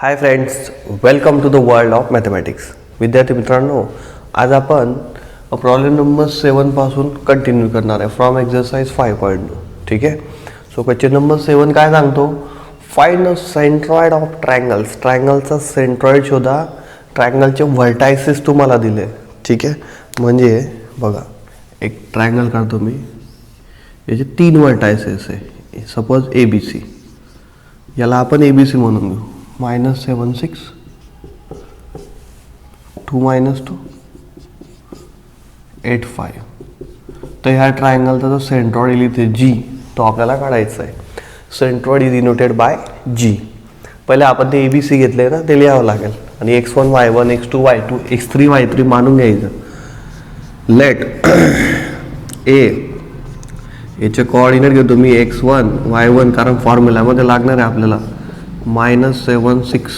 High friends, welcome to the world of mathematics. विद्यार्थी मित्रांनो, आज आपण प्रॉब्लेम नंबर 7 पासून कंटिन्यू करणार आहे फ्रॉम एक्सरसाइज 5.2. ठीक आहे. सो क्वेश्चन नंबर 7 काय सांगतो, find the centroid of triangles. ट्रायंगलचा सेंट्रॉइड शोधा. ट्रायंगलचे व्हर्टायसेस तुम्हाला दिले. ठीक आहे. म्हणजे बघा, एक ट्रायंगल काढतो मी, याचे 3 व्हर्टायसेस आहे. सपोज ABC, याला आपण ABC म्हणून घेऊ. -7 6 2 -2 8 5. तर ह्या ट्रायंगलचा जो सेंट्रॉइड येईल इथे G, तो आपल्याला काढायचा आहे. Centroid is denoted by G. पहिले आपण ते ABC घेतले ना, ते लिहावं लागेल. आणि x1 y1 x2 y2 x3 y3 मानून घ्यायचं. लेट A, याचे कोऑर्डिनेट घेतो मी x1 y1, कारण फॉर्म्युलामध्ये लागणार आहे आपल्याला. -7 6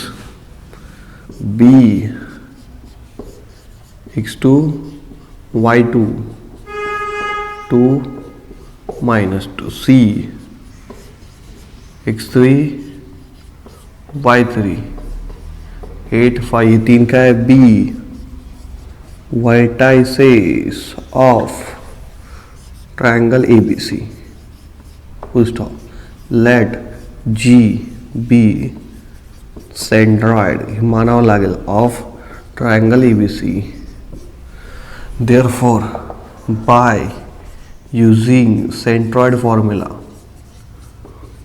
B x2 y2 2 -2 C x3 y3 8 5. 3 का है B, vertices of triangle ABC. Full stop. Let G be centroid, मानावं लागेल, of triangle ABC. Therefore, by using centroid formula,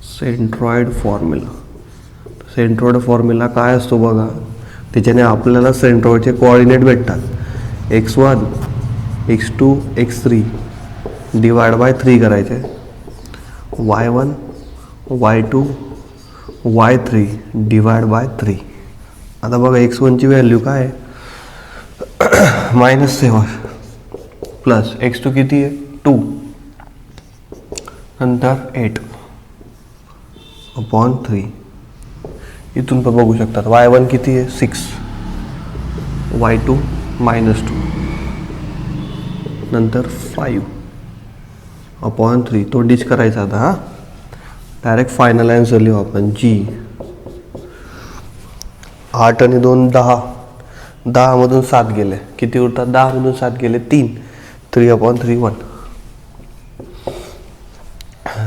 centroid formula काय असतो बघा, त्याच्याने आपल्याला सेंट्रॉइडचे कोऑर्डिनेट भेटतात. x1 x2 x3 divide by 3 करायचे. y1 y2 y3 divide by 3. आता बघा, x1 ची व्हॅल्यू काय आहे, -7 प्लस x2 किती आहे 2, नंतर 8/3. इथून पण बघू शकतात. y1 किती आहे 6, y2 -2, नंतर 5/3. तो डिच करायचा आता. हा डायरेक्ट फायनल आन्सर लिहू आपण. G 8 आणि 2 10, 10 मधून 7 गेले, किती उरतात, 10 मधून 7 गेले 3, 3/3 1.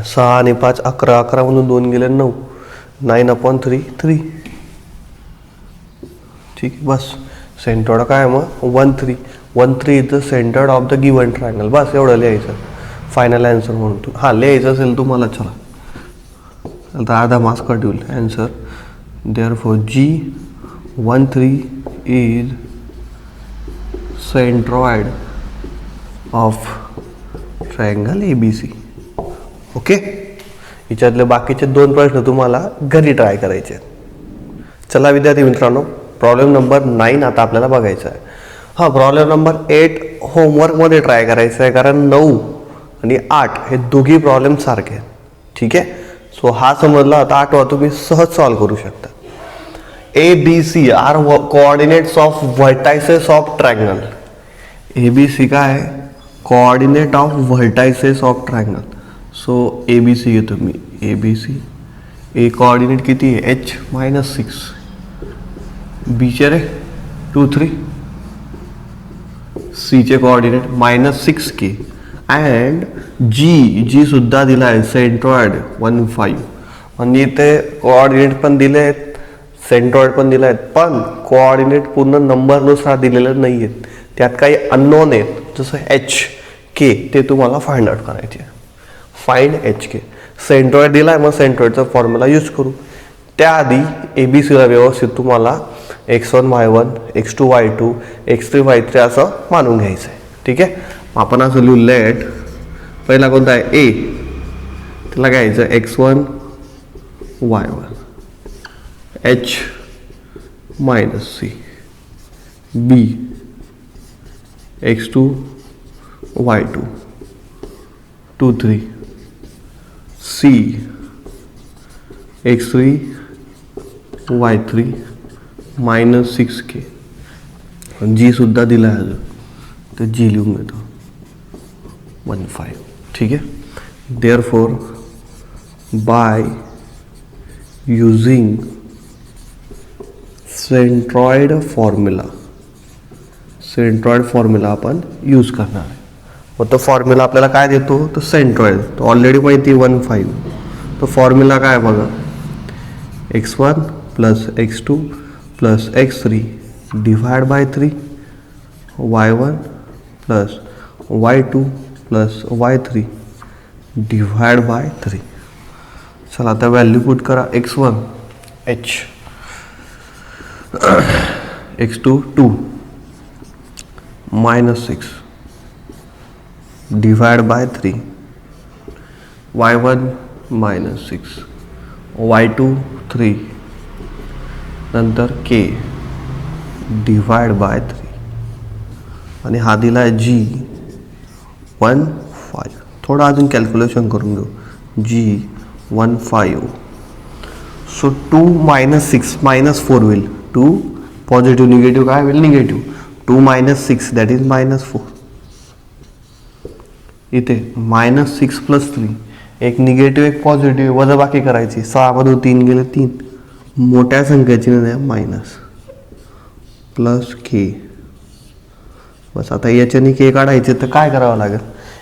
6 आणि 5 11, 11 मधून 2 गेले 9, 9/3 3. ठीक आहे. बस सेंट्रॉइड काय मग 1 3 1 3 is the centroid of the given triangle. बस एवढं लिहायचं फायनल आन्सर म्हणून. हां, लिहायचं असेल तुम्हाला, चला आता आधा मार्क्स कट होईल answer. Therefore G 1 3 is centroid of triangle ABC. Okay. याच्यातले बाकीचे 2 प्रश्न तुम्हाला घरी ट्राय करायचे आहेत. चला विद्यार्थी मित्रांनो, प्रॉब्लेम नंबर 9 आता आपल्याला बघायचा आहे. हां, प्रॉब्लेम नंबर 8 होमवर्कमध्ये ट्राय करायचा आहे, कारण 9 आणि 8 हे दोघी प्रॉब्लेम सारखे आहेत. ठीक आहे. सो हा समजला. आता 8वा तुम्ही सहज सॉल्व्ह करू शकता. ABC are coordinates of vertices of triangle. ABC काय आहे, coordinate of vertices of triangle. So ABC घेतो मी. ABC ए कोऑर्डिनेट किती आहे H -6, B चे रे 2 3, C चे कोऑर्डिनेट -6K अँड G सुद्धा दिला आहे सेंट्रॉइड 1 5. म्हणजे इथे कोऑर्डिनेट पण दिले आहेत, सेंट्रॉइड पण दिले आहेत, पण कोऑर्डिनेट पूर्ण नंबरनुसार दिलेले नाही आहेत. त्यात काही अननोन आहेत, जसं HK, ते तुम्हाला फाइंड आउट करायचे. Find HK. सेंट्रॉइड दिला आहे, मग सेंट्रॉइडचा फॉर्म्युला यूज करू. त्याआधी ABCला व्यवस्थित तुम्हाला x1 y1 x2 y2 x3 y3 असं मानून घ्यायचं आहे. ठीक आहे. आपण असं लिहू. लेट पहिला कोणता आहे A, त्याला घ्यायचं x1 y1 H -C B x2 y2 2 3 C x3 y3 -6K. G सुद्धा दिला आहे, तर G लिहून घेतो 1 5. ठीक आहे. Therefore by using centroid formula आपण यूज करणार आहे. मग तो फॉर्म्युला आपल्याला काय देतो, तर सेंट्रॉइड तो ऑलरेडी माहिती 1,5. तो फॉर्म्युला काय बघा, x1 plus x2 plus x3 divide by 3, y1 plus y2 plus y3 divide by 3. चला आता व्हॅल्यू पुट करा. x1 h, x2 2 minus 6 divide bye 3, y1 minus 6, y2 3, नंतर k डिवाइड बाय 3 आणि हा दिला आहे g 1,5. थोडं अजून कॅल्क्युलेशन करून घेऊ. g 1,5. सो 2 मायनस 6 मायनस 4 होईल. 2 पॉझिटिव्ह निगेटिव्ह काय होईल, negative. 2 minus 6 that is minus 4. इथे मायनस 6 प्लस 3, एक निगेटिव्ह एक पॉझिटिव्ह वजा बाकी करायची. 6 मधून 3 गेले 3, मोठ्या संख्येची नाही मायनस प्लस के. बस आता याच्याने के काढायचे तर काय करावं लागेल,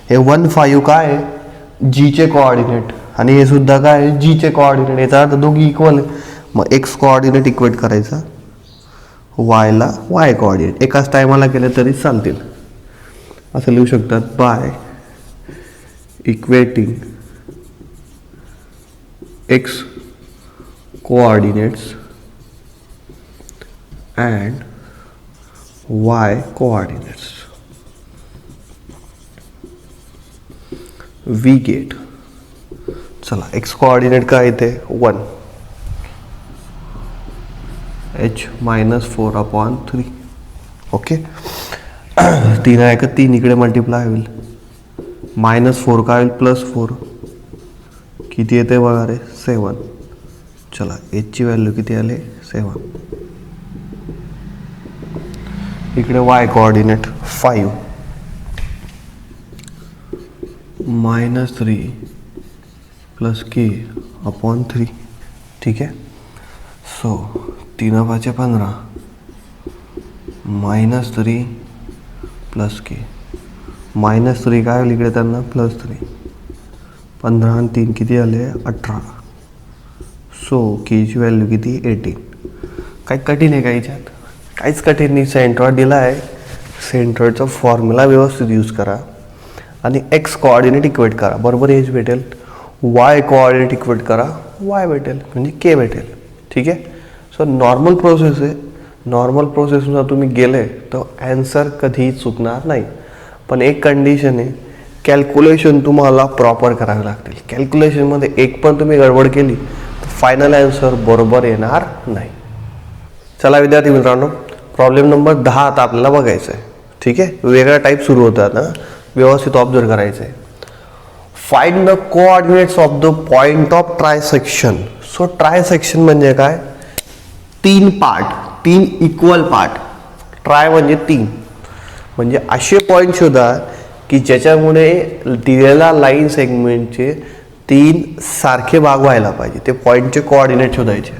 हे 1,5 काय आहे जीचे कोऑर्डिनेट आणि हे सुद्धा काय आहे जीचे कोऑर्डिनेट. याचा अर्थ दोघी इक्वल आहे. मग एक्स कोऑर्डिनेट इक्वेट करायचा, वायला वाय कोऑर्डिनेट. एकाच टायमाला केले तरी चालतील. असं लिहू शकतात, by equating x coordinates and y coordinates we get. चला एक्स कोऑर्डिनेट काय येते 1, h मायनस 4/3. ओके, 3 आहे का 3 इकडे मल्टिप्लाय होईल. मायनस 4 काय होईल प्लस 4, किती येते बघा रे 7. चला एचची व्हॅल्यू किती आले 7. इकडे वाय कोऑर्डिनेट 5 मायनस 3 प्लस के अपॉन 3. ठीक आहे. सो 3 5 15 मायनस 3 प्लस के. मायनस 3 काय होईल इकडे त्यांना प्लस 3. 15 आणि 3 किती आले 18. सो केची व्हॅल्यू किती 18. काही कठीण आहे का याच्यात, काहीच कठीण नाही. सेंट्रॉइड दिला आहे, सेंट्रॉइडचा फॉर्म्युला व्यवस्थित यूज करा आणि एक्स कोऑर्डिनेट इक्वेट करा, बरोबर एच भेटेल. वाय कोऑर्डिनेट इक्वेट करा, वाय भेटेल म्हणजे के भेटेल. ठीक आहे. सो नॉर्मल प्रोसेस आहे. नॉर्मल प्रोसेसनुसार तुम्ही गेले तर ॲन्सर कधीही चुकणार नाही. पण एक कंडिशन आहे, कॅल्क्युलेशन तुम्हाला प्रॉपर करावे लागतील. कॅल्क्युलेशनमध्ये एक पण तुम्ही गडबड केली तर फायनल ॲन्सर बरोबर येणार नाही. चला विद्यार्थी मित्रांनो, प्रॉब्लेम नंबर 10 आता आपल्याला बघायचं आहे. ठीक आहे, वेगळा टाईप सुरू होतात ना, व्यवस्थित ऑब्झर्व करायचं आहे. Find the coordinates of the point of trisection. So trisection म्हणजे काय, 3 पार्ट, 3 इक्वल पार्ट. ट्राय म्हणजे 3, म्हणजे असे पॉईंट शोधा की ज्याच्यामुळे दिलेल्या लाईन सेगमेंटचे 3 सारखे भाग व्हायला पाहिजे. ते पॉईंटचे कोऑर्डिनेट शोधायचे.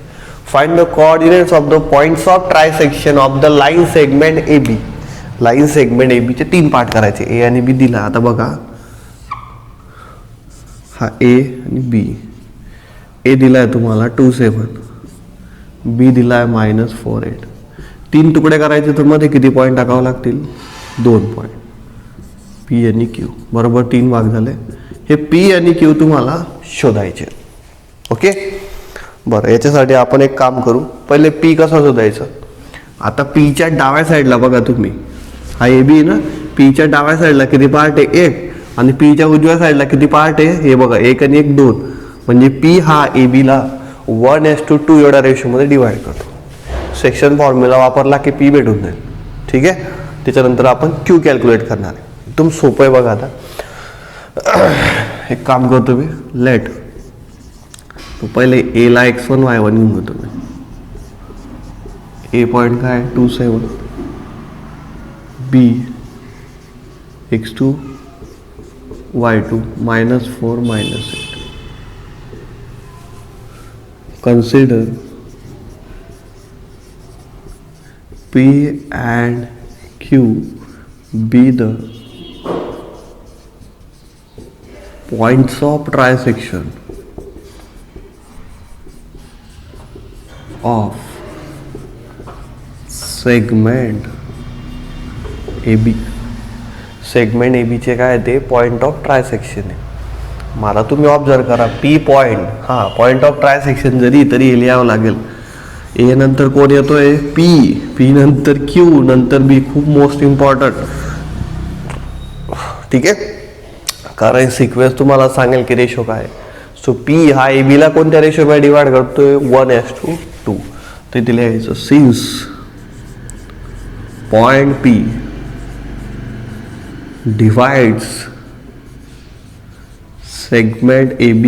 Find the coordinates of the points of trisection of the line segment A B. Line segment ए बीचे 3 पार्ट करायचे. ए आणि बी दिला. आता बघा हा ए आणि बी. ए दिला आहे तुम्हाला 2 7, बी दिला आहे -4 8. 3 तुकडे करायचे तर मध्ये किती पॉईंट टाकावं लागतील 2 पॉईंट. पी आणि क्यू बरोबर 3 भाग झाले. हे पी आणि क्यू तुम्हाला शोधायचे. ओके, बरं याच्यासाठी आपण एक काम करू. पहिले पी कसं शोधायचं. आता पीच्या डाव्या साईडला बघा तुम्ही, हा ए बी ना, पीच्या डाव्या साईडला किती पार्ट आहे 1 आणि पीच्या उजव्या साईडला किती पार्ट आहे हे बघा 1 आणि 1 2. म्हणजे पी हा ए बीला 1:2 एवढ्या रेशोमध्ये डिवाइड करतो. सेक्शन फॉर्म्युला वापरला की पी भेटून जाईल. ठीक आहे. त्याच्यानंतर आपण क्यू कॅल्क्युलेट करणार आहे. एकदम सोपं आहे बघा. आता एक काम करतो मी, लेट तो पहिले ए ला x1 y1 घेऊन घेतो मी. ए पॉईंट काय 2 7, बी x2 y2 -4 -8. consider P and Q be the points of trisection of segment A b. Segment ए बीचे काय ते पॉईंट ऑफ ट्रायसेक्शन आहे. मला तुम्ही ऑब्झर्व करा, पी पॉईंट, हां पॉईंट ऑफ ट्रायसेक्शन जरी तरी लिहावं लागेल. ए नंतर कोण येतोय, पी, पी नंतर क्यू, नंतर बी. खूप मोस्ट इम्पॉर्टंट. ठीक आहे, कारण सिक्वेन्स तुम्हाला सांगेल की रेशो काय. सो पी हा ए बीला कोणत्या रेशोमध्ये डिवाइड करतोय, 1:2. ते तिला यायचं since point P divides segment AB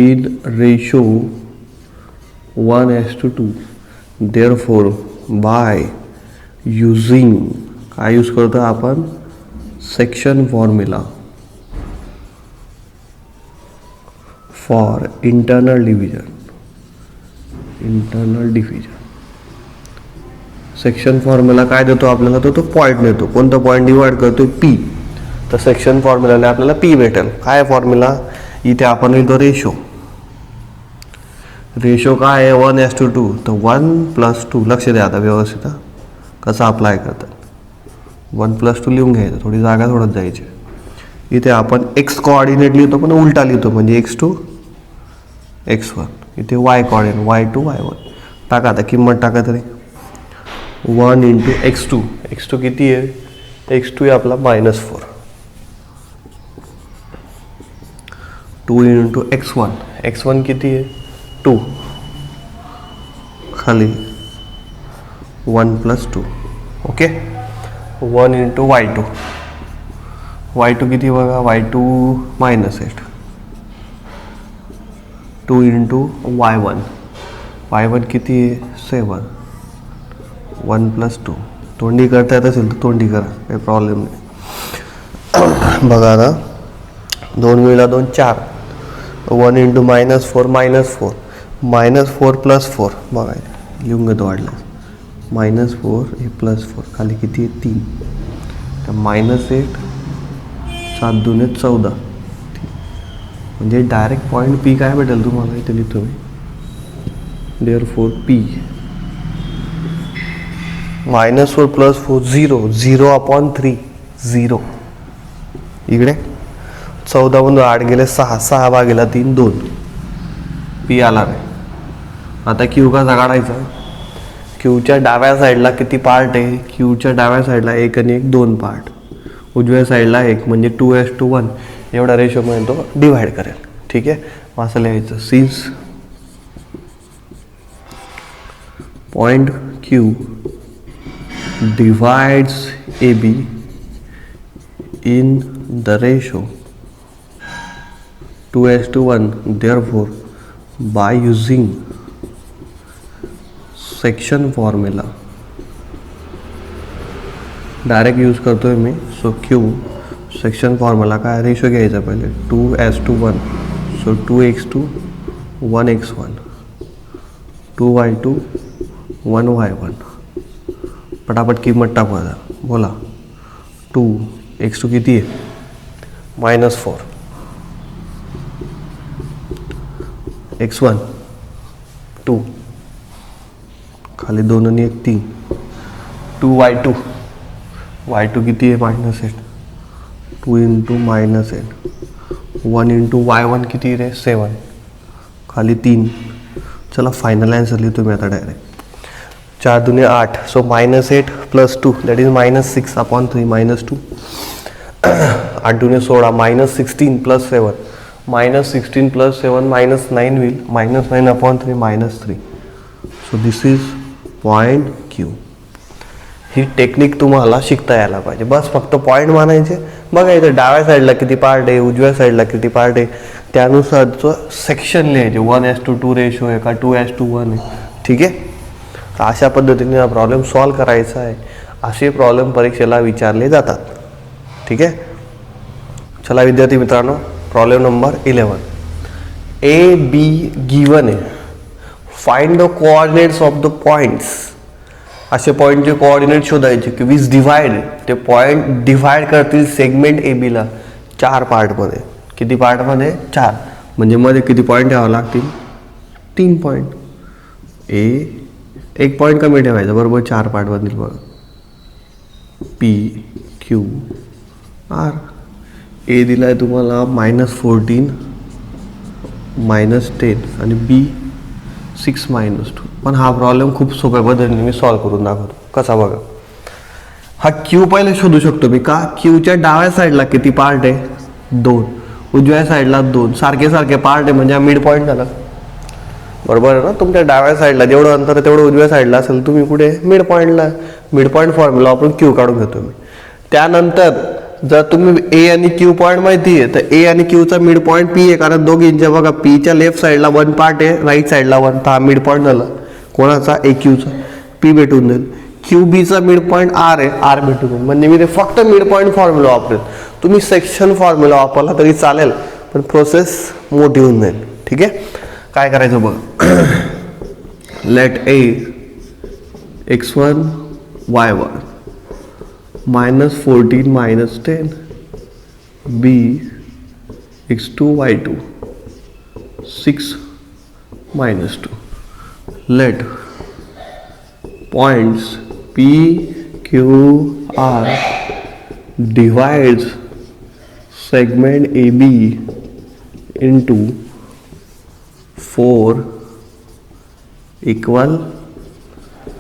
in ratio 1:2. Therefore, by using काय यूज करतो आपण, section formula for internal division. Section formula काय देतो आपल्याला, तो पॉईंट देतो. कोणता पॉईंट डिवाइड करतोय, पी. तर सेक्शन फॉर्म्युलाने आपल्याला पी भेटेल. काय फॉर्म्युला, इथे आपण लिहितो रेशो. रेशो काय आहे, 1:2. तर 1+2. लक्ष द्या आता व्यवस्थित कसं अप्लाय करतात. 1+2 लिहून घ्यायचं, थोडी जागा सोडत जायची. इथे आपण एक्स कोऑर्डिनेट लिहितो पण उलटा लिहितो, म्हणजे x2 x1. इथे वाय कोऑर्डिनेट y2 y1. टाका आता किंमत टाका तरी. 1 × x2. x2 किती आहे, x2 आहे आपला -4. 2 × x1. x1 किती आहे, 2. खाली 1+2. ओके. 1 × y2. y2 किती बघा, y2 -8. 2 × y1. y1 किती आहे, 7. 1+2. तोंडी करता येत असेल तर तोंडी करा, काही प्रॉब्लेम नाही. बघा आता 2 × 2 4. 1 × -4 -4. -4 + 4 बघा लिहून घेतो वाढलं. -4 हे +4 खाली किती आहे, 3. तर -8 7 2 14. म्हणजे डायरेक्ट पॉईंट पी काय भेटेल तुम्हाला, इथे लिहितो मी. Therefore P -4 + 4 0. 0/3 0. इकडे 14 बंधू 8 गेले 6. 6/3 2. पी आला रे. आता क्यू कसा काढायचा, क्यूच्या डाव्या साईडला किती पार्ट आहे, क्यूच्या डाव्या साईडला 1 आणि 1 2 पार्ट. उजव्या साईडला 1 म्हणजे 2:1 एवढा रेशोमध्ये तो डिवाइड करेल. ठीक आहे, मग असं लिहायचं, since point Q divides AB in the ratio 2:1. Therefore, by using section formula, direct use करतोय मी. सो Q सेक्शन फॉर्म्युला काय, रेशो घ्यायचा पहिले 2:1. So 2x2 1x1, 2y2 1y1. पटापट किंमत टाकू आता, बोला. 2 x2 किती आहे, -4. x1 2 खाली 2 आणि 1 3. 2y2 y2 किती आहे, -8. 2 × -8. 1 × y1 किती रे, 7. खाली 3. चला फायनल आन्सर लिहितो मी आता डायरेक्ट. 4 2 8. So -8 + 2 that is -6/3 -2. 8 2 16. -16 + 7. -16 + 7 -9 होईल. -9/3 -3. So this is point Q. He technique तुम्हाला शिकता यायला पाहिजे. बस फक्त पॉईंट मानायचे. बघा इथे डाव्या साईडला किती पार्ट आहे, उजव्या साईडला किती पार्ट आहे, त्यानुसारचं सेक्शन लिहायचे. 1:2 रेशो आहे का 2:1 आहे. ठीक आहे, अशा पद्धतीने हा प्रॉब्लेम सॉल्व करायचा आहे. असे प्रॉब्लेम परीक्षेला विचारले जातात. ठीक आहे, चला विद्यार्थी मित्रांनो, problem number 11. A B given आहे. Find the coordinates of the points असे पॉईंटचे कोऑर्डिनेट शोधायचे की विच डिव्हाइड, ते पॉईंट डिव्हाइड करतील सेगमेंट ए बीला 4 पार्टमध्ये. किती पार्टमध्ये? 4. म्हणजे मध्ये किती पॉईंट ठेवावे लागतील? 3 पॉईंट. एक पॉईंट कमी ठेवायचा, बरोबर 4 पार्ट बनतील बघा. P q R. ए दिला आहे तुम्हाला -14 -10 आणि बी 6 -2. पण हा प्रॉब्लेम खूप सोप्या पद्धतीने मी सॉल्व्ह करून दाखवतो. कसा बघा, हा क्यू पहिले शोधू शकतो मी. का? क्यूच्या डाव्या साईडला किती पार्ट आहे? 2. उजव्या साईडला 2. सारखे सारखे पार्ट आहे म्हणजे हा मिड पॉईंट झाला, बरोबर आहे ना. तुमच्या डाव्या साईडला जेवढं अंतर आहे तेवढं उजव्या साईडला असेल, तुम्ही कुठे? मिड पॉईंटला. मिड पॉईंट फॉर्म्युला आपण क्यू काढून घेतो मी. त्यानंतर जर तुम्ही ए आणि क्यू पॉईंट माहिती आहे तर ए आणि क्यूचा मिड पॉईंट पी आहे, कारण दोघींच्या बघा पीच्या लेफ्ट साईडला 1 पार्ट आहे, राईट साईडला 1. तर हा मिड पॉईंट झाला कोणाचा? ए क्यूचा. पी भेटून जाईल. क्यू बीचा मिड पॉईंट आर आहे, आर भेटून जाईल. म्हणजे मी ते फक्त मिड पॉईंट फॉर्म्युला वापरेल. तुम्ही सेक्शन फॉर्म्युला वापरला तरी चालेल, पण प्रोसेस मोठी होऊन जाईल. ठीक आहे. काय करायचं बघ, लेट ए x1 y1 -14 -10 b x2 y2 6 -2. Let points P, Q, R divides segment AB into 4 equal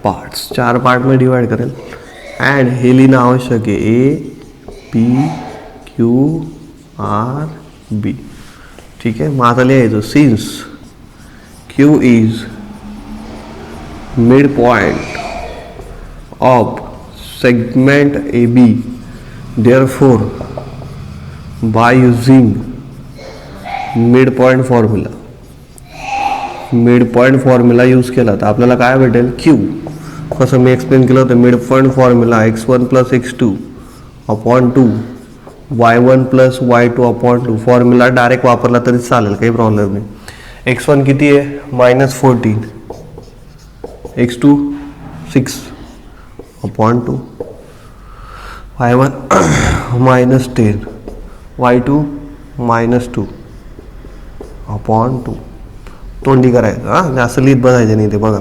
parts. 4 part में डिवाइड करेल. अँड हे लिहिणं आवश्यक आहे. A p q r b. ठीक आहे. मग आता लिहायचं, since q is mid point of segment A b, therefore by using mid point formula, mid point formula use केला तर आपल्याला काय भेटेल? क्यू. कसं मी एक्सप्लेन केलं होतं, mid point formula x1 + x2 upon 2 y1 + y2 upon 2. Formula direct वापरला तरी चालेल, काही प्रॉब्लेम नाही. x1 किती आहे? -14, x2 6 upon 2, y1 -10, y2 -2 upon 2. तोंडी करायचं, हां, जास्त लिहित बसायचं नाही ते. बघा,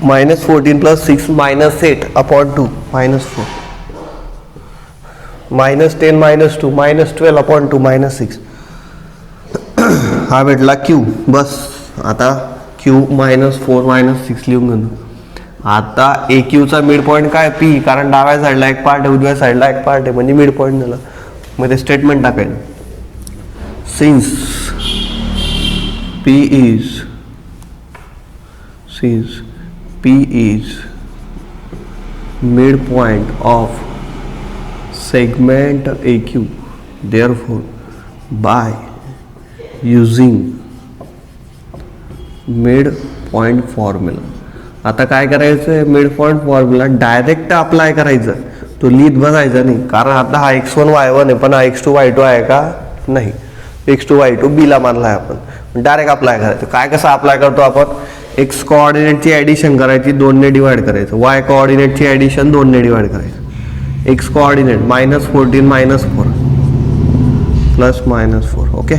-14 + 6 -8 अपॉन 2 -4, -10 -2 -12 अपॉन 2 -6. हा भेटला क्यू. बस आता क्यू -4 -6 लिहून घेऊ. आता ए क्यूचा मिड पॉईंट काय? पी, कारण डाव्या साईडला एक पार्ट आहे, उजव्या साईडला एक पार्ट आहे, म्हणजे मिड पॉईंट झाला. मग ते स्टेटमेंट टाकायचं, since P is midpoint of segment AQ, therefore by using midpoint formula. आता काय करायचं? midpoint formula डायरेक्ट अप्लाय करायचं, तो लिहित बसायचा नाही. कारण आता हा x1 y1 आहे, पण हा x2 y2 आहे का? नाही. x2 y2 b ला मानला आहे आपण, डायरेक्ट अप्लाय करायचं. काय कसं अप्लाय करतो आपण? एक्स कोऑर्डिनेटची ॲडिशन करायची, 2 ने डिवाइड करायचं. वाय कोऑर्डिनेटची ॲडिशन 2 ने डिवाइड करायचं. X coordinate -14 -4 plus -4. ओके.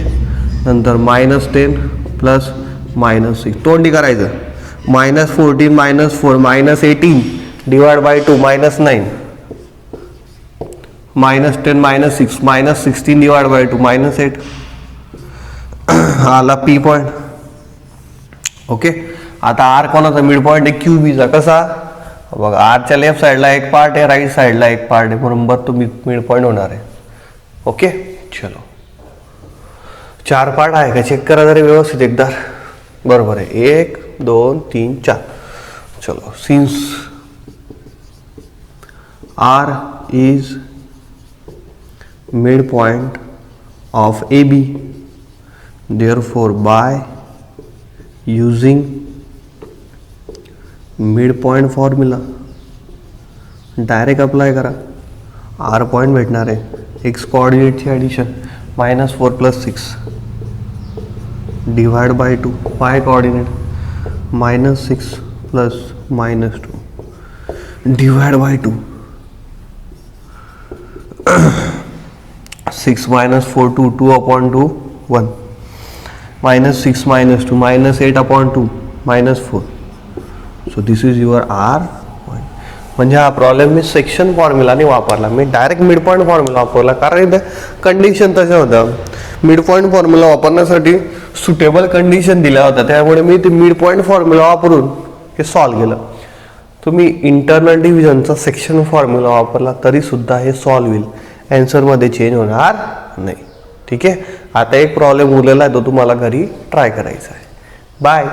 नंतर -10 प्लस -6. तोंडी करायचं. -14 -4 -18 डिवाइड बाय 2 -9, -10 -6 -16 डिवाइड बाय 2 -8. आला पी पॉइंट. ओके. आता आर कोणाचा मिड पॉइंट आहे? क्यू बीचा. कसा? बघा, आरच्या लेफ्ट साईडला एक पार्ट आहे, राईट साईडला एक पार्ट आहे, बरोबर तो मिड पॉइंट होणार आहे. ओके. चलो, 4 पार्ट आहे का चेक करा जरी व्यवस्थित एकदा. बरोबर आहे. 1 2 3 4. चलो, since R is mid point of A B, therefore by using midpoint formula direct apply करा. आर पॉईंट भेटणार आहे. एक्स कोऑर्डिनेटची addition -4 + 6 divide by 2. Y coordinate -6 plus -2 divide by 2. 6 minus 4 2 2 upon 2 1 minus 6 minus 2 minus 8 upon 2 minus 4. So this is your R. म्हणजे हा problem मी section फॉर्म्युलाने वापरला, मी direct mid point formula वापरला, कारण इथे कंडिशन तशा होत्या. मिड पॉईंट फॉर्म्युला वापरण्यासाठी सुटेबल कंडिशन दिल्या होत्या, त्यामुळे मी ते मिड पॉईंट फॉर्म्युला वापरून हे सॉल्व केलं. तुम्ही इंटरनल डिव्हिजनचा सेक्शन फॉर्म्युला वापरला तरी सुद्धा हे सॉल्व होईल, ॲन्सरमध्ये चेंज होणार नाही. ठीक आहे. आता एक प्रॉब्लेम उरलेला आहे, तो तुम्हाला घरी ट्राय करायचा आहे. बाय.